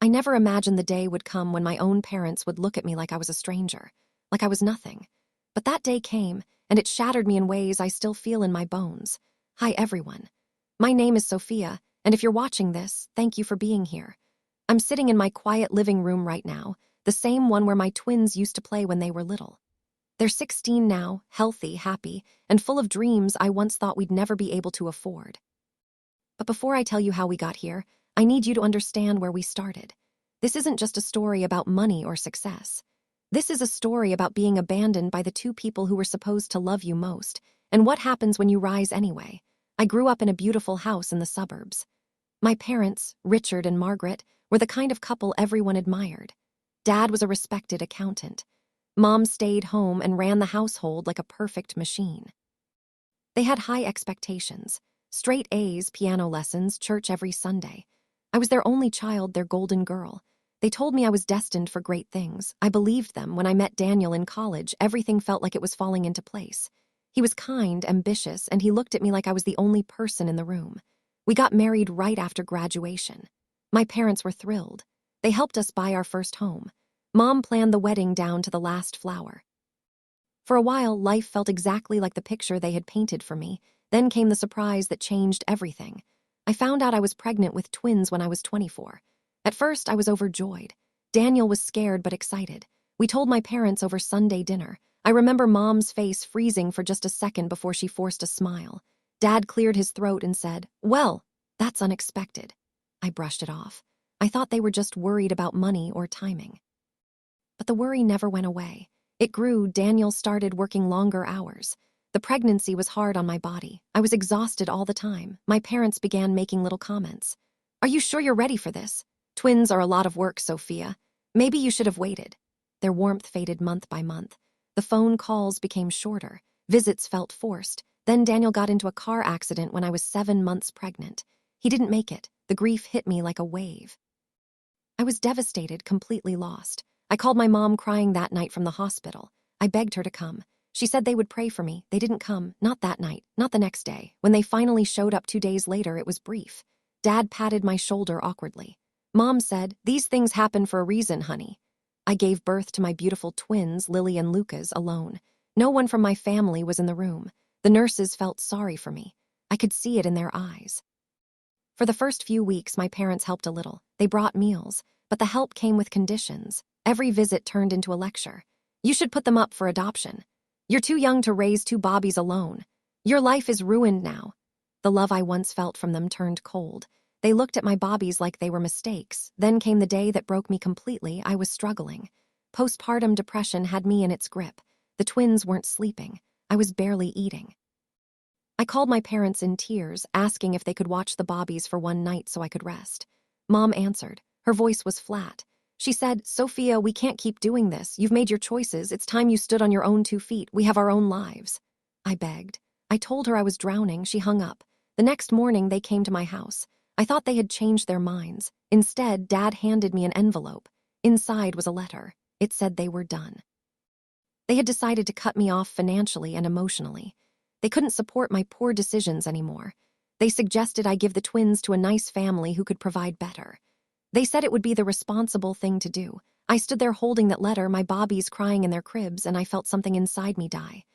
I never imagined the day would come when my own parents would look at me like I was a stranger, like I was nothing. But that day came, and it shattered me in ways I still feel in my bones. Hi, everyone. My name is Sophia, and if you're watching this, thank you for being here. I'm sitting in my quiet living room right now, the same one where my twins used to play when they were little. They're 16 now, healthy, happy, and full of dreams I once thought we'd never be able to afford. But before I tell you how we got here, I need you to understand where we started. This isn't just a story about money or success. This is a story about being abandoned by the two people who were supposed to love you most, and what happens when you rise anyway. I grew up in a beautiful house in the suburbs. My parents, Richard and Margaret, were the kind of couple everyone admired. Dad was a respected accountant. Mom stayed home and ran the household like a perfect machine. They had high expectations. Straight A's, piano lessons, church every Sunday. I was their only child, their golden girl. They told me I was destined for great things. I believed them. When I met Daniel in college, everything felt like it was falling into place. He was kind, ambitious, and he looked at me like I was the only person in the room. We got married right after graduation. My parents were thrilled. They helped us buy our first home. Mom planned the wedding down to the last flower. For a while, life felt exactly like the picture they had painted for me. Then came the surprise that changed everything. I found out I was pregnant with twins when I was 24. At first, I was overjoyed. Daniel was scared but excited. We told my parents over Sunday dinner. I remember Mom's face freezing for just a second before she forced a smile. Dad cleared his throat and said, "Well, that's unexpected." I brushed it off. I thought they were just worried about money or timing. But the worry never went away. It grew. Daniel started working longer hours. The pregnancy was hard on my body. I was exhausted all the time. My parents began making little comments. "Are you sure you're ready for this? Twins are a lot of work, Sophia. Maybe you should have waited." Their warmth faded month by month. The phone calls became shorter. Visits felt forced. Then Daniel got into a car accident when I was 7 months pregnant. He didn't make it. The grief hit me like a wave. I was devastated, completely lost. I called my mom crying that night from the hospital. I begged her to come. She said they would pray for me. They didn't come, not that night, not the next day. When they finally showed up 2 days later, it was brief. Dad patted my shoulder awkwardly. Mom said, "These things happen for a reason, honey." I gave birth to my beautiful twins, Lily and Lucas, alone. No one from my family was in the room. The nurses felt sorry for me. I could see it in their eyes. For the first few weeks, my parents helped a little. They brought meals, but the help came with conditions. Every visit turned into a lecture. "You should put them up for adoption. You're too young to raise 2 bobbies alone. Your life is ruined now." The love I once felt from them turned cold. They looked at my bobbies like they were mistakes. Then came the day that broke me completely. I was struggling. Postpartum depression had me in its grip. The twins weren't sleeping. I was barely eating. I called my parents in tears, asking if they could watch the bobbies for one night so I could rest. Mom answered. Her voice was flat. She said, "Sophia, we can't keep doing this. You've made your choices. It's time you stood on your own 2 feet. We have our own lives." I begged. I told her I was drowning. She hung up. The next morning, they came to my house. I thought they had changed their minds. Instead, Dad handed me an envelope. Inside was a letter. It said they were done. They had decided to cut me off financially and emotionally. They couldn't support my poor decisions anymore. They suggested I give the twins to a nice family who could provide better. They said it would be the responsible thing to do. I stood there holding that letter, my bobbies crying in their cribs, and I felt something inside me die.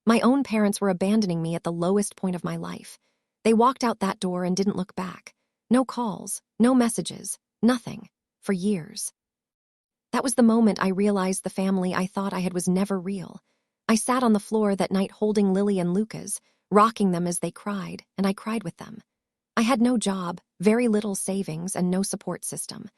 My own parents were abandoning me at the lowest point of my life. They walked out that door and didn't look back. No calls, no messages, nothing, for years. That was the moment I realized the family I thought I had was never real. I sat on the floor that night holding Lily and Lucas, rocking them as they cried, and I cried with them. I had no job, very little savings, and no support system.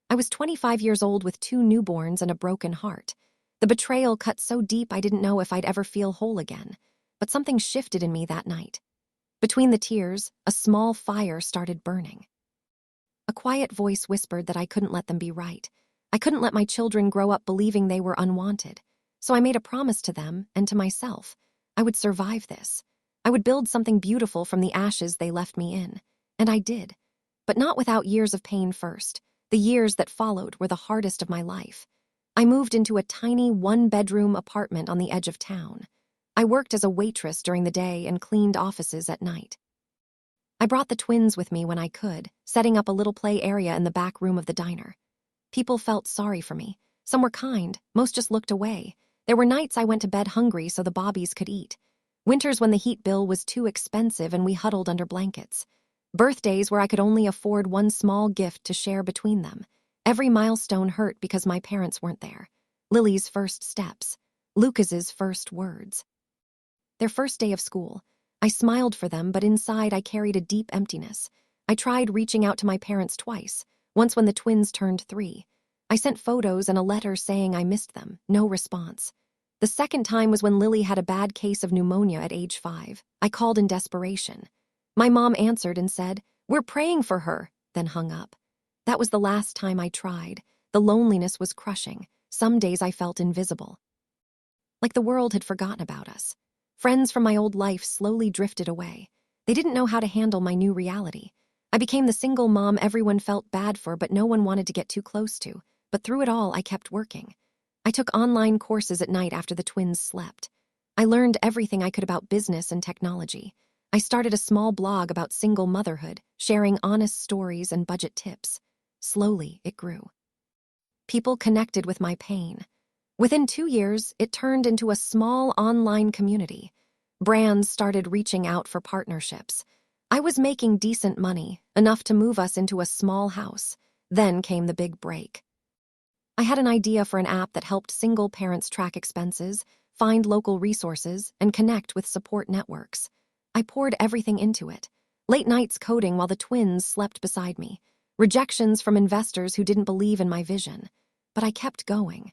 I was 25 years old with 2 newborns and a broken heart. The betrayal cut so deep I didn't know if I'd ever feel whole again. But something shifted in me that night. Between the tears, a small fire started burning. A quiet voice whispered that I couldn't let them be right. I couldn't let my children grow up believing they were unwanted. So I made a promise to them and to myself. I would survive this. I would build something beautiful from the ashes they left me in. And I did. But not without years of pain first. The years that followed were the hardest of my life. I moved into a tiny 1-bedroom apartment on the edge of town. I worked as a waitress during the day and cleaned offices at night. I brought the twins with me when I could, setting up a little play area in the back room of the diner. People felt sorry for me. Some were kind, most just looked away. There were nights I went to bed hungry so the Bobbies could eat. Winters when the heat bill was too expensive and we huddled under blankets. Birthdays where I could only afford one small gift to share between them. Every milestone hurt because my parents weren't there. Lily's first steps. Lucas's first words. Their first day of school. I smiled for them, but inside I carried a deep emptiness. I tried reaching out to my parents twice, once when the twins turned 3. I sent photos and a letter saying I missed them. No response. The second time was when Lily had a bad case of pneumonia at age 5. I called in desperation. My mom answered and said, "We're praying for her," then hung up. That was the last time I tried. The loneliness was crushing. Some days I felt invisible. Like the world had forgotten about us. Friends from my old life slowly drifted away. They didn't know how to handle my new reality. I became the single mom everyone felt bad for, but no one wanted to get too close to. But through it all, I kept working. I took online courses at night after the twins slept. I learned everything I could about business and technology. I started a small blog about single motherhood, sharing honest stories and budget tips. Slowly, it grew. People connected with my pain. Within 2 years, it turned into a small online community. Brands started reaching out for partnerships. I was making decent money, enough to move us into a small house. Then came the big break. I had an idea for an app that helped single parents track expenses, find local resources, and connect with support networks. I poured everything into it. Late nights coding while the twins slept beside me. Rejections from investors who didn't believe in my vision. But I kept going.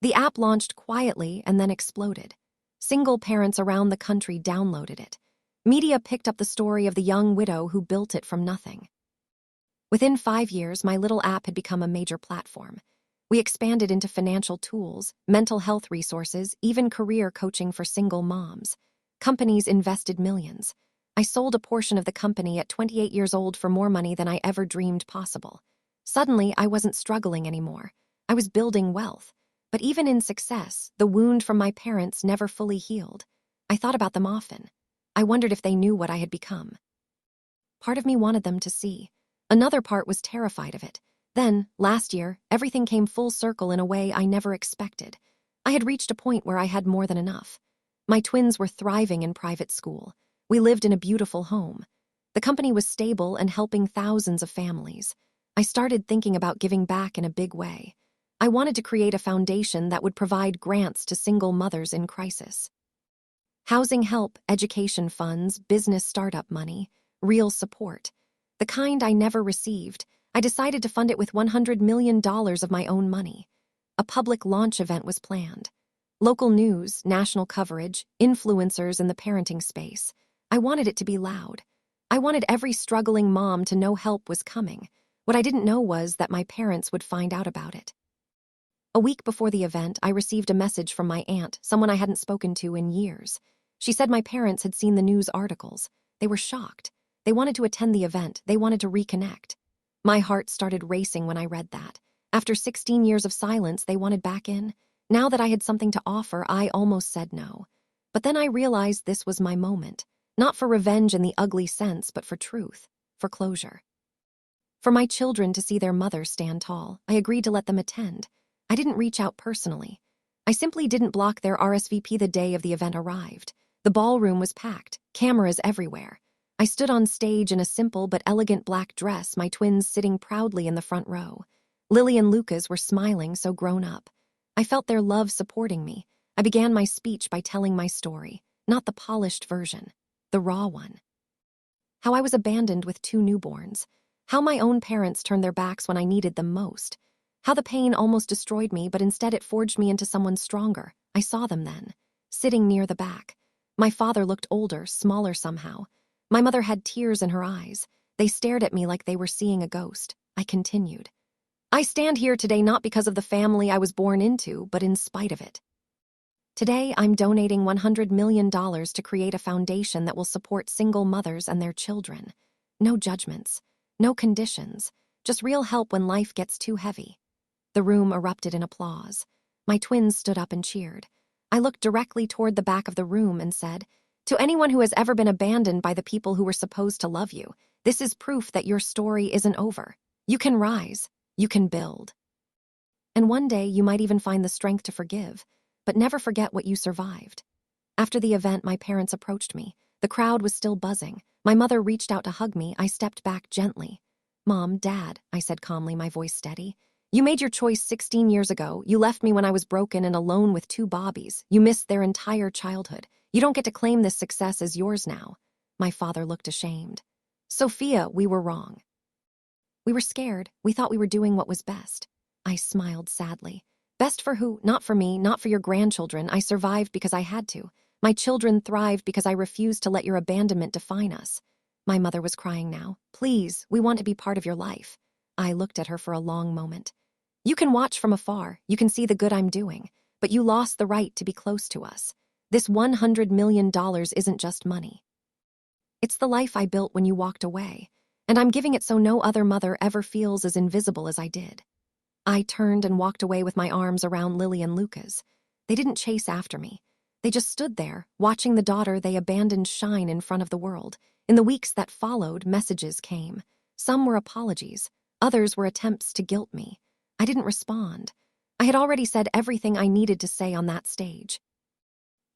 The app launched quietly and then exploded. Single parents around the country downloaded it. Media picked up the story of the young widow who built it from nothing. Within 5 years, my little app had become a major platform. We expanded into financial tools, mental health resources, even career coaching for single moms. Companies invested millions. I sold a portion of the company at 28 years old for more money than I ever dreamed possible. Suddenly, I wasn't struggling anymore. I was building wealth. But even in success, the wound from my parents never fully healed. I thought about them often. I wondered if they knew what I had become. Part of me wanted them to see. Another part was terrified of it. Then, last year, everything came full circle in a way I never expected. I had reached a point where I had more than enough. My twins were thriving in private school. We lived in a beautiful home. The company was stable and helping thousands of families. I started thinking about giving back in a big way. I wanted to create a foundation that would provide grants to single mothers in crisis. Housing help, education funds, business startup money, real support. The kind I never received. I decided to fund it with $100 million of my own money. A public launch event was planned. Local news, national coverage, influencers in the parenting space. I wanted it to be loud. I wanted every struggling mom to know help was coming. What I didn't know was that my parents would find out about it. A week before the event, I received a message from my aunt, someone I hadn't spoken to in years. She said my parents had seen the news articles. They were shocked. They wanted to attend the event. They wanted to reconnect. My heart started racing when I read that. After 16 years of silence, they wanted back in. Now that I had something to offer, I almost said no. But then I realized this was my moment. Not for revenge in the ugly sense, but for truth, for closure. For my children to see their mother stand tall, I agreed to let them attend. I didn't reach out personally. I simply didn't block their RSVP the day of the event arrived. The ballroom was packed, cameras everywhere. I stood on stage in a simple but elegant black dress, my twins sitting proudly in the front row. Lily and Lucas were smiling, so grown up. I felt their love supporting me. I began my speech by telling my story, not the polished version, the raw one. How I was abandoned with 2 newborns. How my own parents turned their backs when I needed them most. How the pain almost destroyed me, but instead it forged me into someone stronger. I saw them then, sitting near the back. My father looked older, smaller somehow. My mother had tears in her eyes. They stared at me like they were seeing a ghost. I continued. I stand here today not because of the family I was born into, but in spite of it. Today, I'm donating $100 million to create a foundation that will support single mothers and their children. No judgments, no conditions, just real help when life gets too heavy. The room erupted in applause. My twins stood up and cheered. I looked directly toward the back of the room and said, "To anyone who has ever been abandoned by the people who were supposed to love you, this is proof that your story isn't over. You can rise. You can build." And one day you might even find the strength to forgive, but never forget what you survived. After the event, my parents approached me. The crowd was still buzzing. My mother reached out to hug me. I stepped back gently. "Mom, Dad," I said calmly, my voice steady. "You made your choice 16 years ago. You left me when I was broken and alone with two Bobbies. You missed their entire childhood. You don't get to claim this success as yours now." My father looked ashamed. "Sophia, we were wrong. We were scared. We thought we were doing what was best." I smiled sadly. "Best for who? Not for me, not for your grandchildren. I survived because I had to. My children thrived because I refused to let your abandonment define us." My mother was crying now. "Please, we want to be part of your life." I looked at her for a long moment. "You can watch from afar. You can see the good I'm doing. But you lost the right to be close to us. This $100 million isn't just money. It's the life I built when you walked away. And I'm giving it so no other mother ever feels as invisible as I did." I turned and walked away with my arms around Lily and Lucas. They didn't chase after me. They just stood there, watching the daughter they abandoned shine in front of the world. In the weeks that followed, messages came. Some were apologies. Others were attempts to guilt me. I didn't respond. I had already said everything I needed to say on that stage.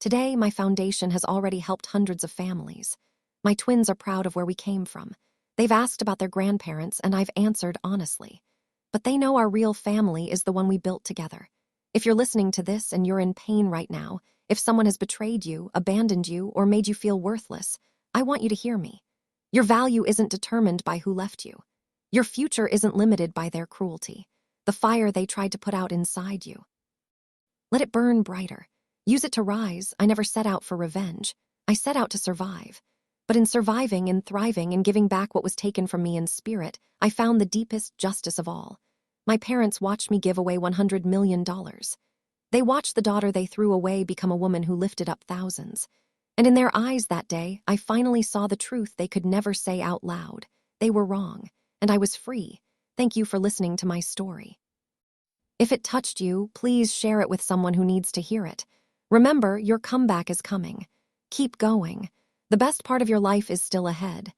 Today, my foundation has already helped hundreds of families. My twins are proud of where we came from. They've asked about their grandparents, and I've answered honestly. But they know our real family is the one we built together. If you're listening to this and you're in pain right now, if someone has betrayed you, abandoned you, or made you feel worthless, I want you to hear me. Your value isn't determined by who left you. Your future isn't limited by their cruelty, the fire they tried to put out inside you. Let it burn brighter. Use it to rise. I never set out for revenge. I set out to survive. But in surviving and thriving and giving back what was taken from me in spirit, I found the deepest justice of all. My parents watched me give away $100 million. They watched the daughter they threw away become a woman who lifted up thousands. And in their eyes that day, I finally saw the truth they could never say out loud. They were wrong, and I was free. Thank you for listening to my story. If it touched you, please share it with someone who needs to hear it. Remember, your comeback is coming. Keep going. The best part of your life is still ahead.